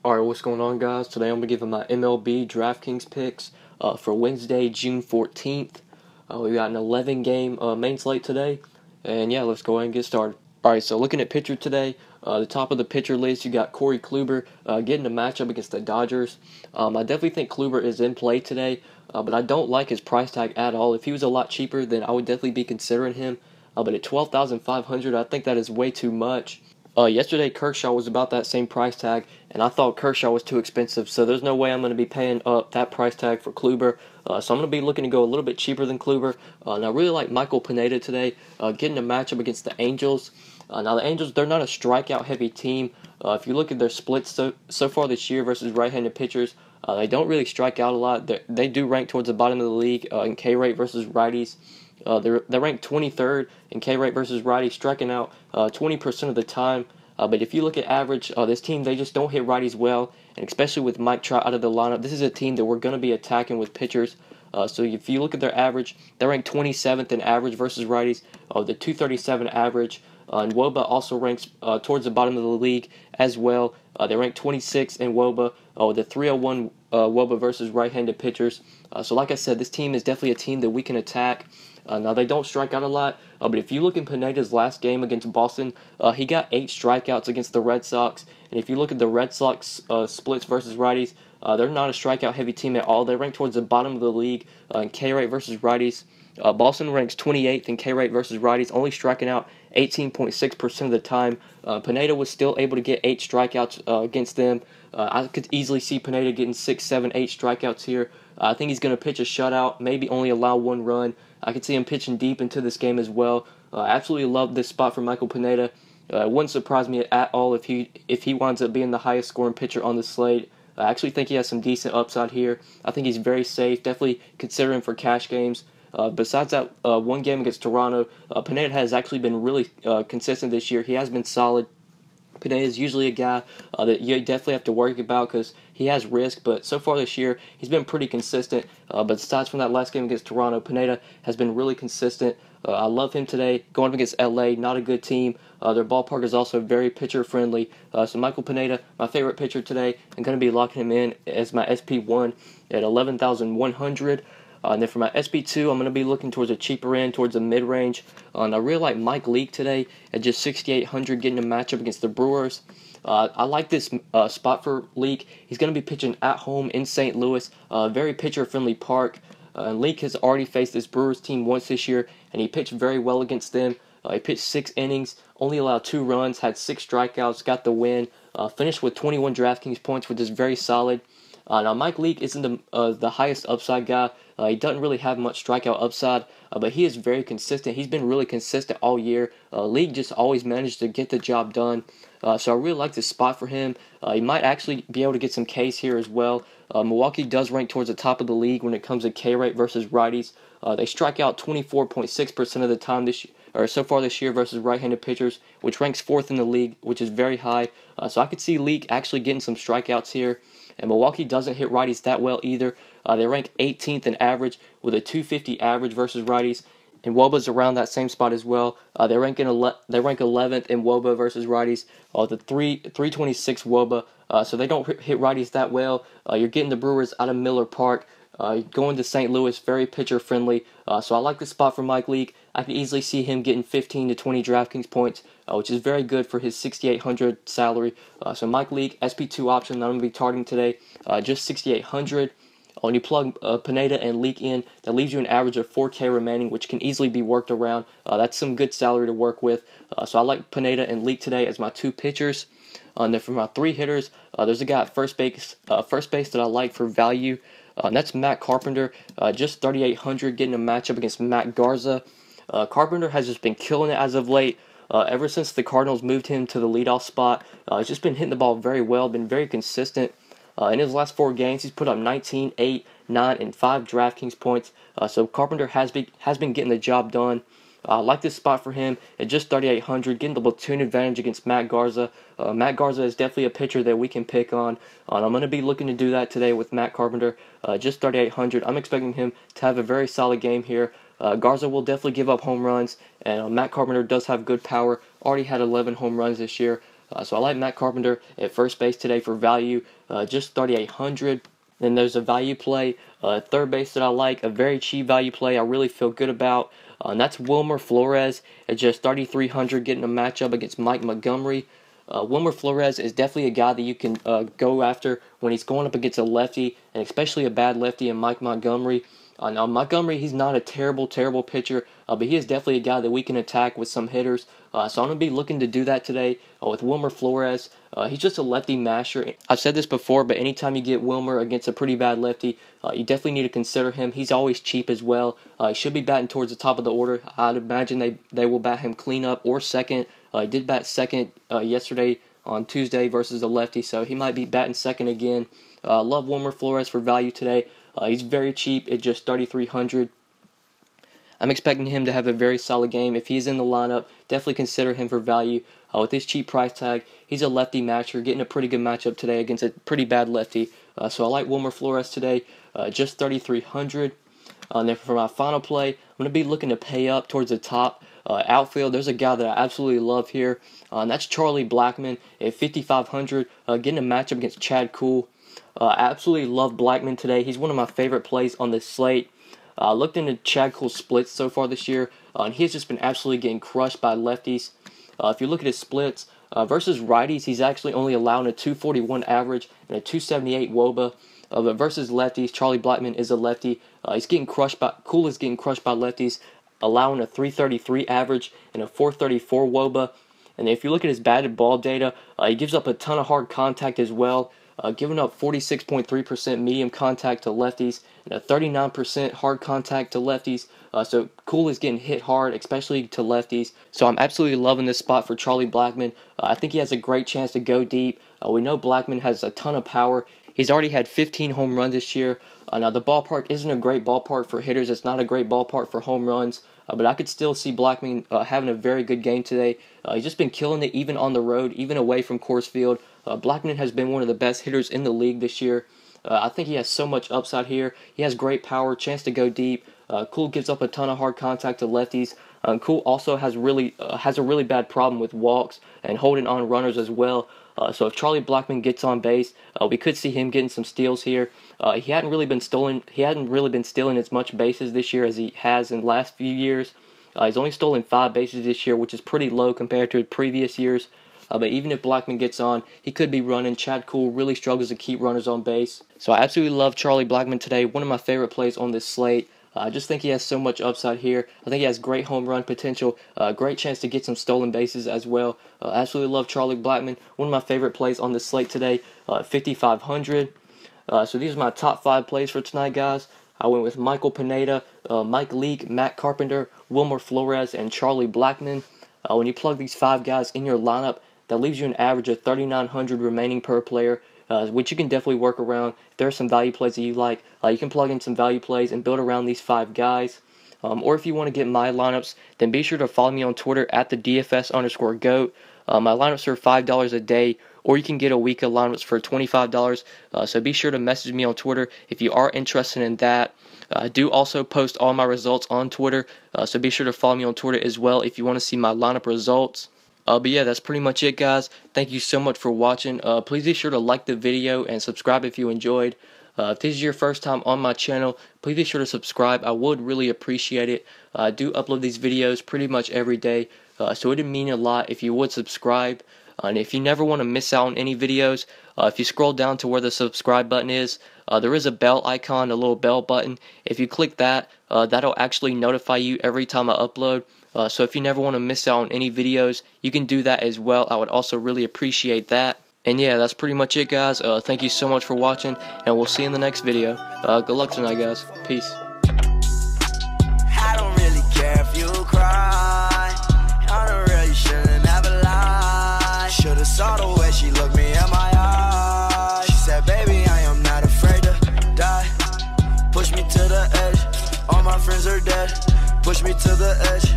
Alright, what's going on, guys? Today I'm going to be giving my MLB DraftKings picks for Wednesday, June 14th. We got an 11-game main slate today, and yeah, let's go ahead and get started. Alright, so looking at pitcher today, the top of the pitcher list, you got Corey Kluber getting a matchup against the Dodgers. I definitely think Kluber is in play today, but I don't like his price tag at all. If he was a lot cheaper, then I would definitely be considering him, but at $12,500, I think that is way too much. Yesterday, Kershaw was about that same price tag, and I thought Kershaw was too expensive, so there's no way I'm going to be paying up that price tag for Kluber. So I'm going to be looking to go a little bit cheaper than Kluber. And I really like Michael Pineda today, getting a matchup against the Angels. Now, the Angels, they're not a strikeout-heavy team. If you look at their splits so far this year versus right-handed pitchers, they don't really strike out a lot. They do rank towards the bottom of the league in K rate versus righties. They're ranked 23rd in K rate versus righties, striking out 20% of the time. But if you look at average, this team, they just don't hit righties well, and especially with Mike Trout out of the lineup, this is a team that we're going to be attacking with pitchers. So if you look at their average, they're ranked 27th in average versus righties, the 237 average. And WOBA also ranks towards the bottom of the league as well. They rank 26th in WOBA, with a 301 WOBA versus right-handed pitchers. So like I said, this team is definitely a team that we can attack. Now, they don't strike out a lot, but if you look in Pineda's last game against Boston, he got 8 strikeouts against the Red Sox. And if you look at the Red Sox splits versus righties, they're not a strikeout-heavy team at all. They rank towards the bottom of the league in K rate versus righties. Boston ranks 28th in K rate versus righties, only striking out 18.6% of the time. Pineda was still able to get 8 strikeouts against them. I could easily see Pineda getting 6, 7, 8 strikeouts here. I think he's going to pitch a shutout, maybe only allow 1 run. I could see him pitching deep into this game as well. Absolutely love this spot for Michael Pineda. It wouldn't surprise me at all if he winds up being the highest scoring pitcher on the slate. I actually think he has some decent upside here. I think he's very safe. Definitely consider him for cash games. Besides that one game against Toronto, Pineda has actually been really consistent this year. He has been solid. Pineda is usually a guy that you definitely have to worry about because he has risk, but so far this year, he's been pretty consistent. But aside from that last game against Toronto, Pineda has been really consistent. I love him today. Going up against LA, not a good team. Their ballpark is also very pitcher-friendly. So Michael Pineda, my favorite pitcher today, I'm going to be locking him in as my SP1 at 11,100. And then for my SP2, I'm going to be looking towards a cheaper end, towards the mid-range. And I really like Mike Leake today at just 6,800, getting a matchup against the Brewers. I like this spot for Leake. He's going to be pitching at home in St. Louis, very pitcher-friendly park. Leake has already faced this Brewers team once this year, and he pitched very well against them. He pitched 6 innings, only allowed 2 runs, had 6 strikeouts, got the win, finished with 21 DraftKings points, which is very solid. Now, Mike Leake isn't the highest upside guy. He doesn't really have much strikeout upside, but he is very consistent. He's been really consistent all year. Leake just always managed to get the job done. So I really like this spot for him. He might actually be able to get some Ks here as well. Milwaukee does rank towards the top of the league when it comes to K rate versus righties. They strike out 24.6% of the time so far this year versus right-handed pitchers, which ranks 4th in the league, which is very high. So I could see Leake actually getting some strikeouts here. And Milwaukee doesn't hit righties that well either. They rank 18th in average with a 250 average versus righties. And WOBA's around that same spot as well. They rank 11th in WOBA versus righties. The 326 WOBA. So they don't hit righties that well. You're getting the Brewers out of Miller Park. Going to St. Louis, very pitcher-friendly. So I like the spot for Mike Leake. I could easily see him getting 15 to 20 DraftKings points, which is very good for his 6,800 salary. So Mike Leake, SP2 option that I'm going to be targeting today, just 6,800. When you plug Pineda and Leake in, that leaves you an average of 4K remaining, which can easily be worked around. That's some good salary to work with. So I like Pineda and Leake today as my 2 pitchers. And then for my 3 hitters, there's a guy at first base that I like for value. And that's Matt Carpenter, just 3,800, getting a matchup against Matt Garza. Carpenter has just been killing it as of late. Ever since the Cardinals moved him to the leadoff spot, he's just been hitting the ball very well, been very consistent. In his last 4 games, he's put up 19, 8, 9, and 5 DraftKings points. So Carpenter has been getting the job done. I like this spot for him at just 3,800, getting the platoon advantage against Matt Garza. Matt Garza is definitely a pitcher that we can pick on. I'm going to be looking to do that today with Matt Carpenter, just 3,800. I'm expecting him to have a very solid game here. Garza will definitely give up home runs, and Matt Carpenter does have good power. Already had 11 home runs this year. So I like Matt Carpenter at first base today for value, just 3,800. Then there's a value play, third base that I like, a very cheap value play I really feel good about, and that's WILMER FLORES at just 3,300, getting a matchup against Mike Montgomery. WILMER FLORES is definitely a guy that you can go after when he's going up against a lefty, and especially a bad lefty in Mike Montgomery. Now, Montgomery, he's not a terrible pitcher, but he is definitely a guy that we can attack with some hitters. So I'm going to be looking to do that today with WILMER FLORES. He's just a lefty masher. I've said this before, but anytime you get WILMER against a pretty bad lefty, you definitely need to consider him. He's always cheap as well. He should be batting towards the top of the order. I'd imagine they will bat him cleanup or second. He did bat second yesterday on Tuesday versus a lefty, so he might be batting second again. Love WILMER FLORES for value today. He's very cheap at just 3,300. I'm expecting him to have a very solid game. If he's in the lineup, definitely consider him for value. With his cheap price tag, he's a lefty matcher, getting a pretty good matchup today against a pretty bad lefty. So I like WILMER FLORES today, just 3,300. And then for my final play, I'm going to be looking to pay up towards the top. Outfield, there's a guy that I absolutely love here, and that's Charlie Blackmon at 5,500, getting a matchup against Chad Kuhl. I absolutely love Blackmon today. He's one of my favorite plays on this slate. I looked into Chad Kuhl's splits so far this year, and he's just been absolutely getting crushed by lefties. If you look at his splits, versus righties, he's actually only allowing a 241 average and a 278 WOBA. But versus lefties, Charlie Blackmon is a lefty. Kuhl is getting crushed by lefties, allowing a 333 average and a 434 WOBA. And if you look at his batted ball data, he gives up a ton of hard contact as well, giving up 46.3% medium contact to lefties and a 39% hard contact to lefties. So Kuhl is getting hit hard, especially to lefties. So I'm absolutely loving this spot for Charlie Blackmon. I think he has a great chance to go deep. We know Blackmon has a ton of power. He's already had 15 home runs this year. Now, the ballpark isn't a great ballpark for hitters. It's not a great ballpark for home runs. But I could still see Blackmon having a very good game today. He's just been killing it even on the road, even away from Coors Field. Blackmon has been one of the best hitters in the league this year. I think he has so much upside here. He has great power, chance to go deep. Kuhl gives up a ton of hard contact to lefties. Kuhl also has a really bad problem with walks and holding on runners as well. So if Charlie Blackmon gets on base, we could see him getting some steals here. He hadn't really been stealing as much bases this year as he has in the last few years. He's only stolen 5 bases this year, which is pretty low compared to previous years. But even if Blackmon gets on, he could be running. Chad Kuhl really struggles to keep runners on base. So I absolutely love Charlie Blackmon today. One of my favorite plays on this slate. I just think he has so much upside here. I think he has great home run potential, great chance to get some stolen bases as well. Absolutely love Charlie Blackmon. One of my favorite plays on this slate today, 5,500. So these are my top 5 plays for tonight, guys. I went with Michael Pineda, Mike Leake, Matt Carpenter, WILMER FLORES, and Charlie Blackmon. When you plug these 5 guys in your lineup, that leaves you an average of 3,900 remaining per player, which you can definitely work around. If there are some value plays that you like, you can plug in some value plays and build around these 5 guys. Or if you want to get my lineups, then be sure to follow me on Twitter at the DFS_GOAT. My lineups are $5 a day, or you can get a week of lineups for $25. So be sure to message me on Twitter if you are interested in that. I do also post all my results on Twitter, so be sure to follow me on Twitter as well if you want to see my lineup results. But yeah, that's pretty much it, guys. Thank you so much for watching. Please be sure to like the video and subscribe if you enjoyed. If this is your first time on my channel, please be sure to subscribe. I would really appreciate it. I do upload these videos pretty much every day, so it would mean a lot if you would subscribe. And if you never want to miss out on any videos, if you scroll down to where the subscribe button is, there is a bell icon, a little bell button. If you click that, that'll actually notify you every time I upload. So if you never want to miss out on any videos, you can do that as well. I would also really appreciate that. And yeah, that's pretty much it, guys. Thank you so much for watching, and we'll see you in the next video. Good luck tonight, guys. Peace. I don't really care if you cry. I don't really shouldn't have a lie. Should've saw the way she looked me in my eyes. She said, baby, I am not afraid to die. Push me to the edge. All my friends are dead. Push me to the edge.